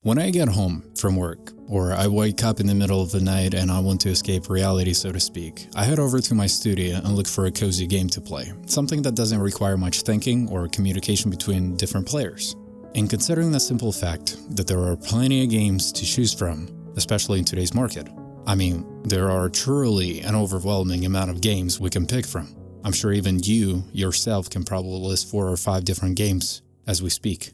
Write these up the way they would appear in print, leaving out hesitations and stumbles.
When I get home from work, or I wake up in the middle of the night and I want to escape reality, so to speak, I head over to my studio and look for a cozy game to play, something that doesn't require much thinking or communication between different players. And considering the simple fact that there are plenty of games to choose from, especially in today's market, I mean, there are truly an overwhelming amount of games we can pick from. I'm sure even you yourself can probably list 4 or 5 different games as we speak.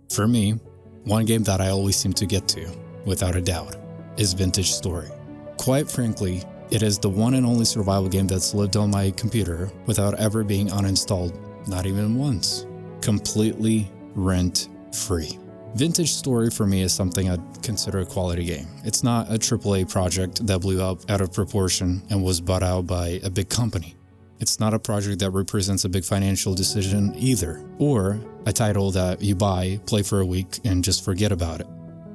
For me, one game that I always seem to get to, without a doubt, is Vintage Story. Quite frankly, it is the one and only survival game that's lived on my computer without ever being uninstalled, not even once. Completely rent-free. Vintage Story for me is something I'd consider a quality game. It's not a AAA project that blew up out of proportion and was bought out by a big company. It's not a project that represents a big financial decision either, or a title that you buy, play for a week, and just forget about it.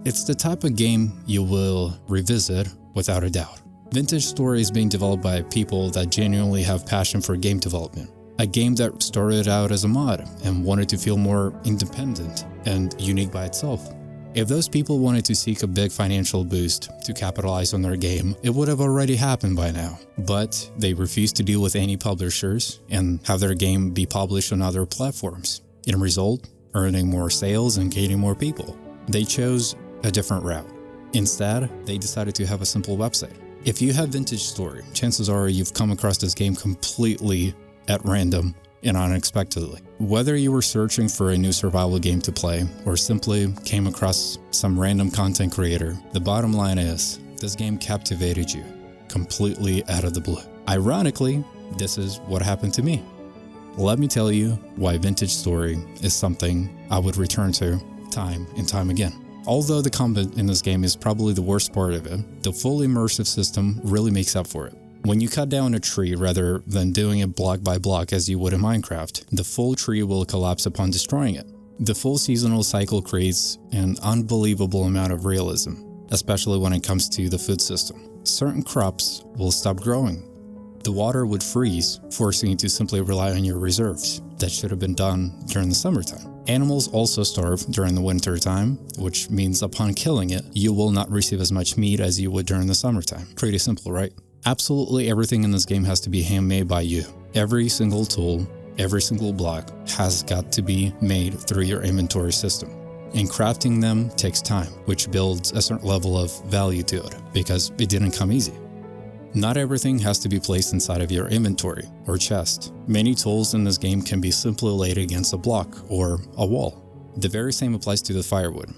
It's the type of game you will revisit without a doubt. Vintage Story is being developed by people that genuinely have passion for game development. A game that started out as a mod and wanted to feel more independent and unique by itself. If those people wanted to seek a big financial boost to capitalize on their game, it would have already happened by now. But they refused to deal with any publishers and have their game be published on other platforms. In result, earning more sales and gaining more people. They chose a different route. Instead, they decided to have a simple website. If you have Vintage Story, chances are you've come across this game completely at random and unexpectedly. Whether you were searching for a new survival game to play or simply came across some random content creator, the bottom line is this game captivated you completely out of the blue. Ironically, this is what happened to me. Let me tell you why Vintage Story is something I would return to time and time again. Although the combat in this game is probably the worst part of it, the full immersive system really makes up for it. When you cut down a tree rather than doing it block by block as you would in Minecraft, the full tree will collapse upon destroying it. The full seasonal cycle creates an unbelievable amount of realism, especially when it comes to the food system. Certain crops will stop growing. The water would freeze, forcing you to simply rely on your reserves. That should have been done during the summertime. Animals also starve during the winter time, which means upon killing it, you will not receive as much meat as you would during the summertime. Pretty simple, right? Absolutely everything in this game has to be handmade by you. Every single tool, every single block has got to be made through your inventory system. And crafting them takes time, which builds a certain level of value to it, because it didn't come easy. Not everything has to be placed inside of your inventory or chest. Many tools in this game can be simply laid against a block or a wall. The very same applies to the firewood.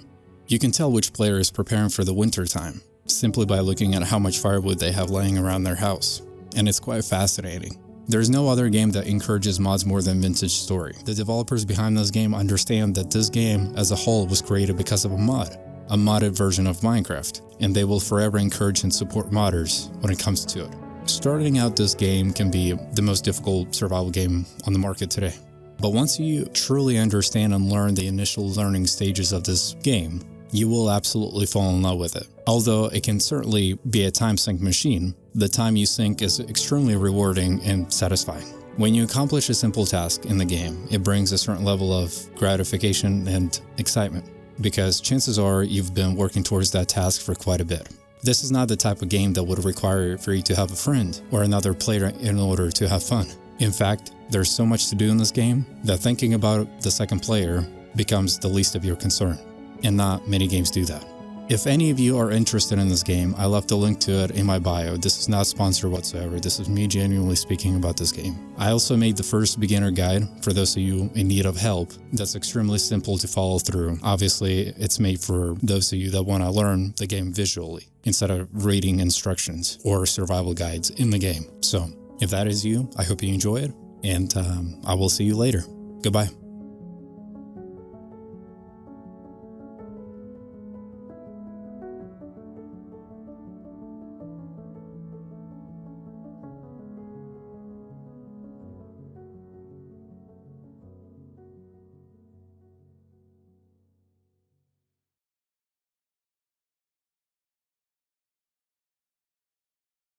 You can tell which player is preparing for the winter time simply by looking at how much firewood they have laying around their house. And it's quite fascinating. There's no other game that encourages mods more than Vintage Story. The developers behind this game understand that this game as a whole was created because of a modded version of Minecraft, and they will forever encourage and support modders when it comes to it. Starting out this game can be the most difficult survival game on the market today. But once you truly understand and learn the initial learning stages of this game, you will absolutely fall in love with it. Although it can certainly be a time sink machine, the time you sink is extremely rewarding and satisfying. When you accomplish a simple task in the game, it brings a certain level of gratification and excitement, because chances are you've been working towards that task for quite a bit. This is not the type of game that would require for you to have a friend or another player in order to have fun. In fact, there's so much to do in this game that thinking about the second player becomes the least of your concern. And not many games do that. If any of you are interested in this game, I left a link to it in my bio. This is not sponsored whatsoever. This is me genuinely speaking about this game. I also made the first beginner guide for those of you in need of help. That's extremely simple to follow through. Obviously, it's made for those of you that want to learn the game visually instead of reading instructions or survival guides in the game. So if that is you, I hope you enjoy it, and I will see you later. Goodbye.